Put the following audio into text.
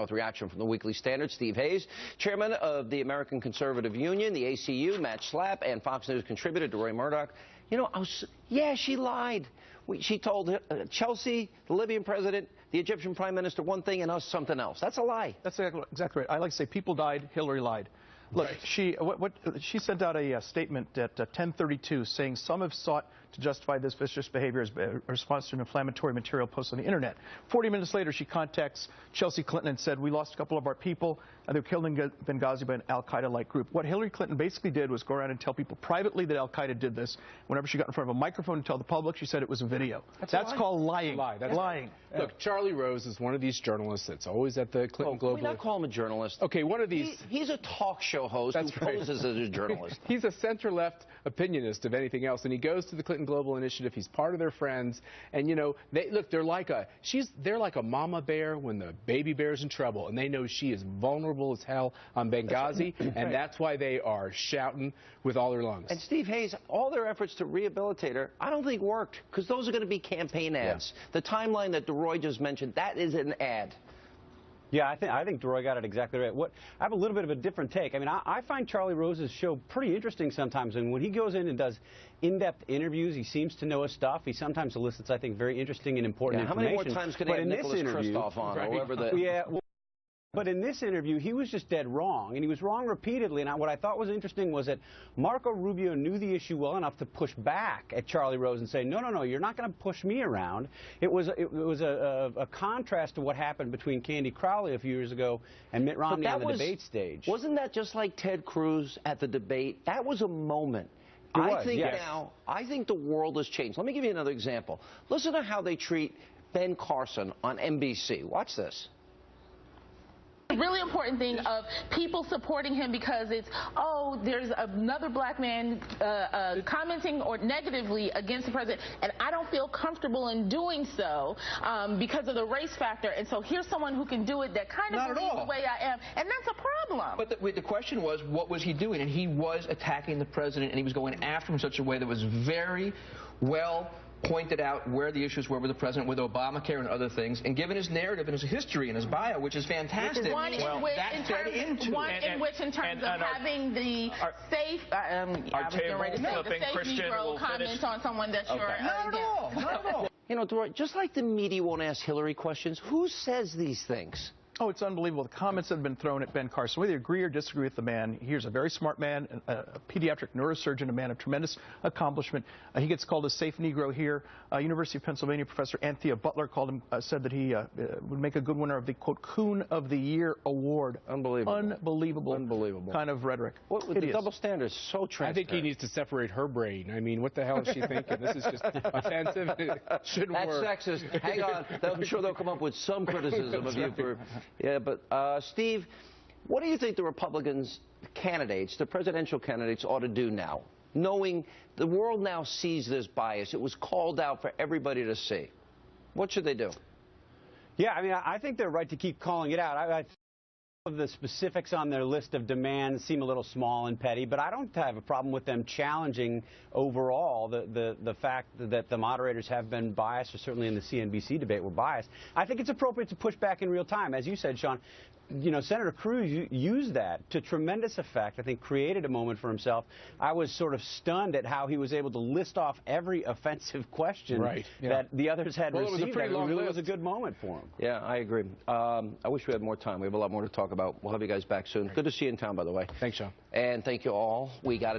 With reaction from the Weekly Standard, Steve Hayes, chairman of the American Conservative Union, the ACU, Matt Schlapp, and Fox News contributor Roy Murdoch. You know, yeah, she lied. She told Chelsea, the Libyan president, the Egyptian prime minister one thing and us something else. That's a lie. That's exactly right. I like to say people died, Hillary lied. Look, right. she sent out a statement at 10:32 saying some have sought to justify this vicious behavior as a response to an inflammatory material posted on the internet. 40 minutes later, she contacts Chelsea Clinton and said, "We lost a couple of our people, and they were killed in Benghazi by an al-Qaeda-like group." What Hillary Clinton basically did was go around and tell people privately that al-Qaeda did this. Whenever she got in front of a microphone and tell the public, she said it was a video. That's called lying. That's lying. Look, Charlie Rose is one of these journalists that's always at the Clinton Global. We not call him a journalist. Okay, one of these. He's a talk show host who poses as a journalist. He's a center-left opinionist, if anything else, and he goes to the Clinton Global Initiative. He's part of their friends, and you know, they're like a mama bear when the baby bear's in trouble, and they know she is vulnerable as hell on Benghazi, and that's why they are shouting with all their lungs. And Steve Hayes, all their efforts to rehabilitate her, I don't think worked, because those are going to be campaign ads. Yeah. The timeline that Roy just mentioned, that is an ad. Yeah, I think Roy got it exactly right. I have a little bit of a different take. I mean, I find Charlie Rose's show pretty interesting sometimes, and when he goes in and does in-depth interviews, he seems to know his stuff. He sometimes elicits, I think, very interesting and important information. How many more times could he have Nicholas Kristof on? Right. Or whoever the... Yeah. Well, but in this interview, he was just dead wrong, and he was wrong repeatedly. And what I thought was interesting was that Marco Rubio knew the issue well enough to push back at Charlie Rose and say, no, you're not going to push me around. It was a contrast to what happened between Candy Crowley a few years ago and Mitt Romney on the debate stage. Wasn't that just like Ted Cruz at the debate? That was a moment. I think the world has changed. Let me give you another example. Listen to how they treat Ben Carson on NBC. Watch this. Really important thing of people supporting him because it's, oh, there's another black man commenting or negatively against the president, and I don't feel comfortable in doing so because of the race factor. And so here's someone who can do it that kind of believes the way I am, and that's a problem. But the question was, what was he doing? And he was attacking the president, and he was going after him in such a way that was very well pointed out where the issues were with the president, with Obamacare and other things, and given his narrative and his history and his bio, which is fantastic. One in which, in terms of having the safe, I was getting ready to say, the safe Negro comment on someone that you're... Not at all. Not at all. You know, just like the media won't ask Hillary questions, who says these things? Oh, it's unbelievable. The comments that have been thrown at Ben Carson, whether you agree or disagree with the man, here's a very smart man, a pediatric neurosurgeon, a man of tremendous accomplishment. He gets called a safe Negro here. University of Pennsylvania professor Anthea Butler called him, said that he would make a good winner of the, quote, Coon of the Year award. Unbelievable. Unbelievable kind of rhetoric. The double standard is so transparent. I think he needs to separate her brain. I mean, what the hell is she thinking? This is just offensive. It shouldn't work. That's sexist. Hang on. I'm sure they'll come up with some criticism of you for... Yeah, but Steve, what do you think the Republicans candidates, the presidential candidates, ought to do now, knowing the world now sees this bias? It was called out for everybody to see. What should they do? Yeah, I mean, I think they're right to keep calling it out. The specifics on their list of demands seem a little small and petty, but I don't have a problem with them challenging overall the fact that the moderators have been biased, or certainly in the CNBC debate were biased. I think it's appropriate to push back in real time. As you said, Sean, you know, Senator Cruz used that to tremendous effect. I think created a moment for himself. I was sort of stunned at how he was able to list off every offensive question that the others had received. It was a pretty long list. It was a good moment for him. Yeah, I agree. I wish we had more time. We have a lot more to talk about. We'll have you guys back soon. Good to see you in town, by the way. Thanks, Sean. And thank you all. We got it.